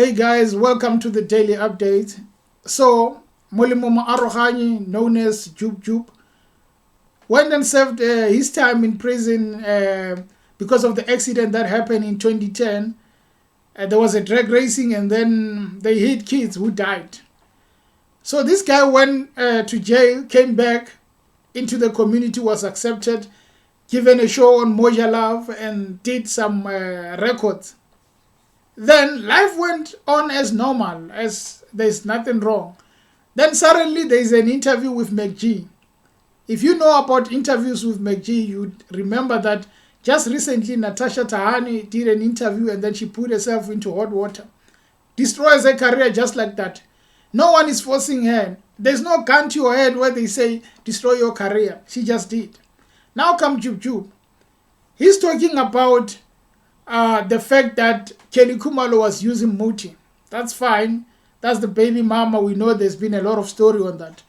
Hey guys, welcome to the daily update. So, Molimo Arohani, known as Jub Jub, went and served his time in prison because of the accident that happened in 2010. There was a drag racing and then they hit kids who died. So this guy went to jail, came back into the community, was accepted, given a show on Mojalove and did some records. Then life went on as normal, as there's nothing wrong. Then suddenly there's an interview with McG. If you know about interviews with McG, you remember that just recently Natasha Tahani did an interview and then she put herself into hot water. Destroys her career just like that. No one is forcing her. There's no gun to your head where they say, destroy your career. She just did. Now come Jub Jub. He's talking about the fact that Kelly Khumalo was using Muti. That's fine. That's the baby mama. We know there's been a lot of story on that.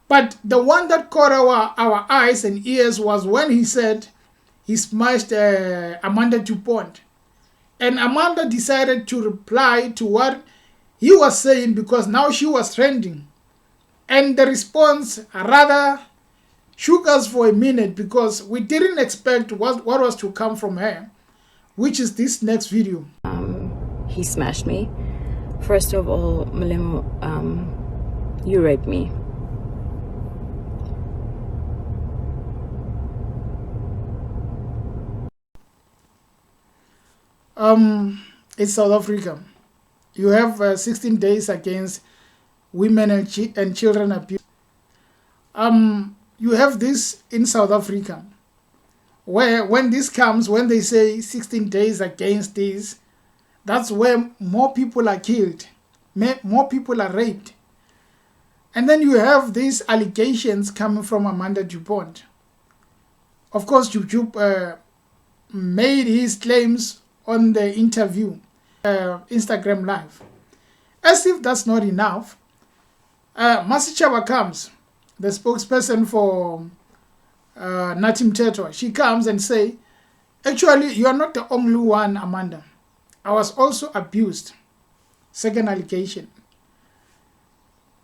But the one that caught our eyes and ears was when he said he smashed Amanda to Pont. And Amanda decided to reply to what he was saying because now she was trending. And the response rather shook us for a minute because we didn't expect what was to come from her, which is this next video. He smashed me. First of all, Malemo, you raped me. It's South Africa. You have 16 days against women and children abuse. You have this in South Africa, where when this comes, when they say 16 days against this, that's where more people are killed, more people are raped. And then you have these allegations coming from Amanda Dupont. Of course, Jub Jub made his claims on the interview, Instagram Live. As if that's not enough, Masechaba comes, the spokesperson for Natim Teto. She comes and say, actually, you are not the only one, Amanda. I was also abused. Second allegation.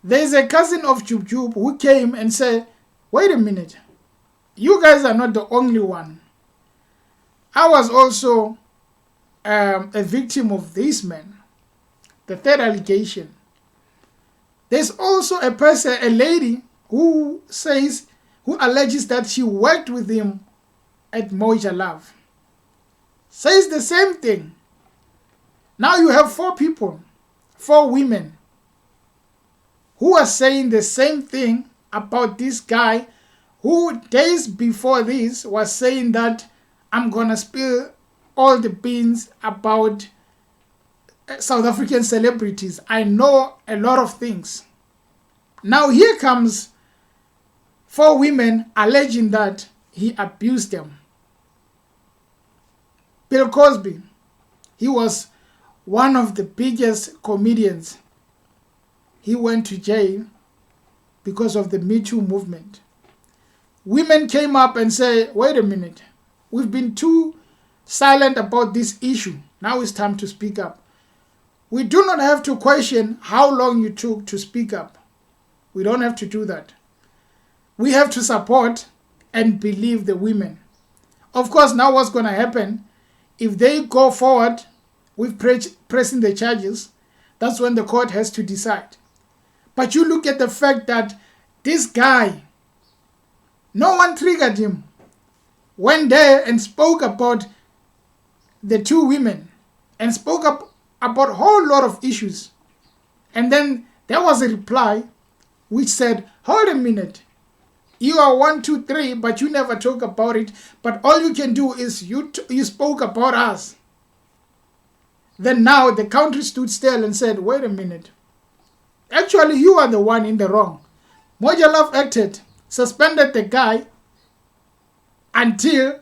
There's a cousin of Jub Jub who came and said, wait a minute, you guys are not the only one. I was also a victim of this man. The third allegation. There's also a person, a lady, who alleges that she worked with him at Mojalove. Says the same thing. Now you have 4 people, 4 women, who are saying the same thing about this guy who days before this was saying that I'm gonna spill all the beans about South African celebrities. I know a lot of things. Now here comes 4 women alleging that he abused them. Bill Cosby, he was one of the biggest comedians. He went to jail because of the Me Too movement. Women came up and said, wait a minute, we've been too silent about this issue. Now it's time to speak up. We do not have to question how long you took to speak up. We don't have to do that. We have to support and believe the women. Of course, now what's going to happen, if they go forward with pressing the charges, that's when the court has to decide. But you look at the fact that this guy, no one triggered him, went there and spoke about the 2 women and spoke up about a whole lot of issues. And then there was a reply which said, hold a minute, you are 1, 2, 3, but you never talk about it. But all you can do is you spoke about us. Then now the country stood still and said, wait a minute. Actually, you are the one in the wrong. Mojalove acted, suspended the guy until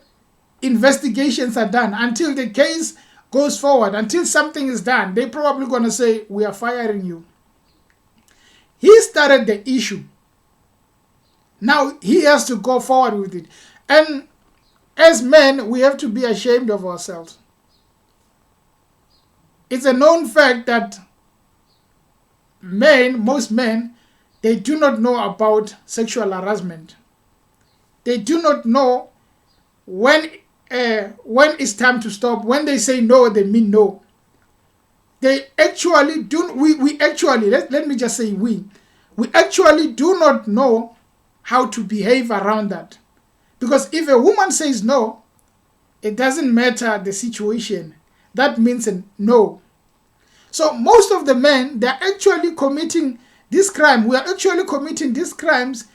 investigations are done, until the case goes forward, until something is done. They're probably going to say, we are firing you. He started the issue. Now he has to go forward with it. And as men, we have to be ashamed of ourselves. It's a known fact that most men, they do not know about sexual harassment. They do not know when it's time to stop. When they say no, they mean no. They actually do. We actually, let me just say we actually do not know how to behave around that. Because if a woman says no, it doesn't matter the situation. That means a no. So most of the men, they're actually committing this crime. We are actually committing these crimes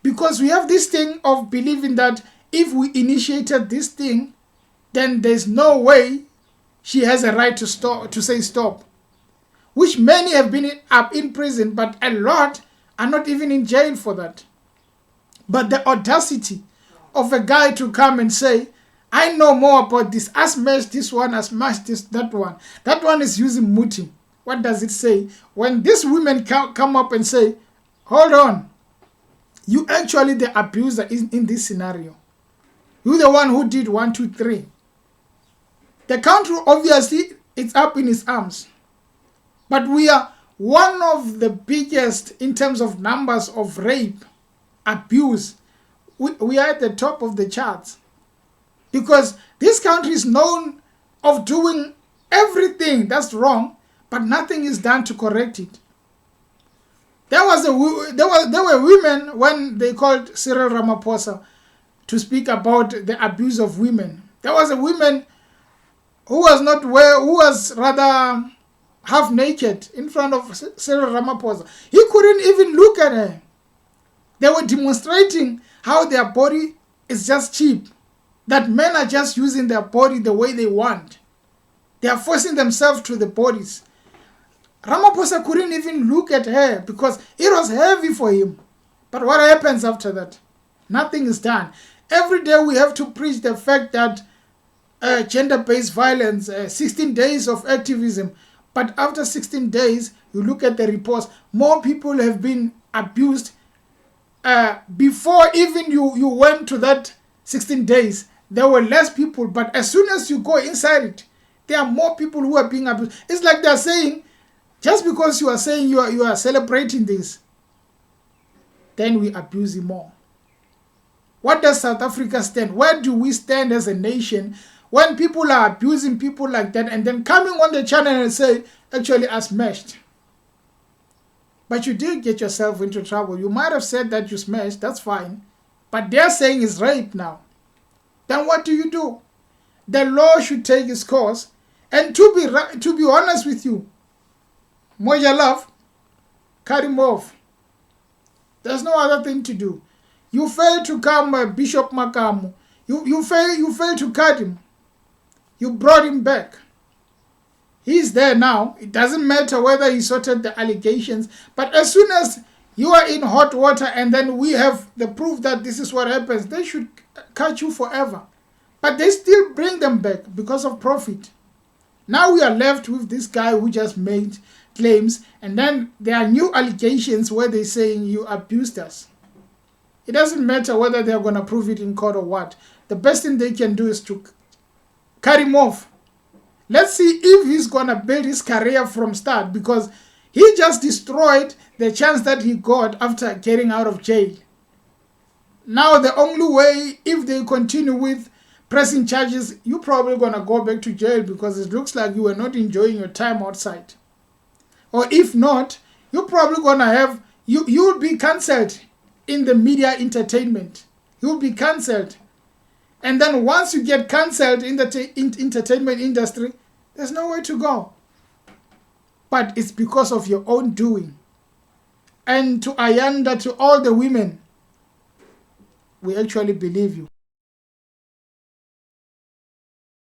because we have this thing of believing that if we initiated this thing, then there's no way she has a right to stop, to say stop. Which many have been up in prison, but a lot are not even in jail for that. But the audacity of a guy to come and say, I know more about this. I smashed this one, I smashed this, that one. That one is using muti. What does it say? When these women come up and say, hold on, you actually the abuser in this scenario. You're the one who did 1, 2, 3. The country, obviously, it's up in its arms. But we are one of the biggest in terms of numbers of rape, abuse. We are at the top of the charts. Because this country is known of doing everything that's wrong, but nothing is done to correct it. There were women when they called Cyril Ramaphosa to speak about the abuse of women. There was a woman who was rather half naked in front of Cyril Ramaphosa. He couldn't even look at her. They were demonstrating how their body is just cheap. That men are just using their body the way they want. They are forcing themselves to the bodies. Ramaphosa couldn't even look at her because it was heavy for him. But what happens after that? Nothing is done. Every day we have to preach the fact that gender-based violence, 16 days of activism. But after 16 days, you look at the reports, more people have been abused. Before even you went to that 16 days, there were less people. But as soon as you go inside it, there are more people who are being abused. It's like they're saying, just because you are saying you are celebrating this, then we abuse you more. What does South Africa stand? Where do we stand as a nation when people are abusing people like that and then coming on the channel and say, actually, I smashed? But you did get yourself into trouble. You might have said that you smashed, that's fine. But they're saying it's rape now. Then what do? The law should take its course. And to be honest with you, Mojalove, cut him off. There's no other thing to do. You failed to come, Bishop Makamu. You failed to cut him. You brought him back. He's there now. It doesn't matter whether he sorted the allegations. But as soon as you are in hot water and then we have the proof that this is what happens, they should cut you forever. But they still bring them back because of profit. Now we are left with this guy who just made claims, and then there are new allegations where they're saying you abused us. It doesn't matter whether they're going to prove it in court or what. The best thing they can do is to cut him off. Let's see if he's going to build his career from start, because he just destroyed the chance that he got after getting out of jail. Now the only way, if they continue with pressing charges, you're probably going to go back to jail because it looks like you were not enjoying your time outside. Or if not, you're probably going to have, you'll be cancelled in the media entertainment. You'll be cancelled. And then once you get cancelled in the entertainment industry, there's nowhere to go. But it's because of your own doing. And to Ayanda, to all the women, we actually believe you.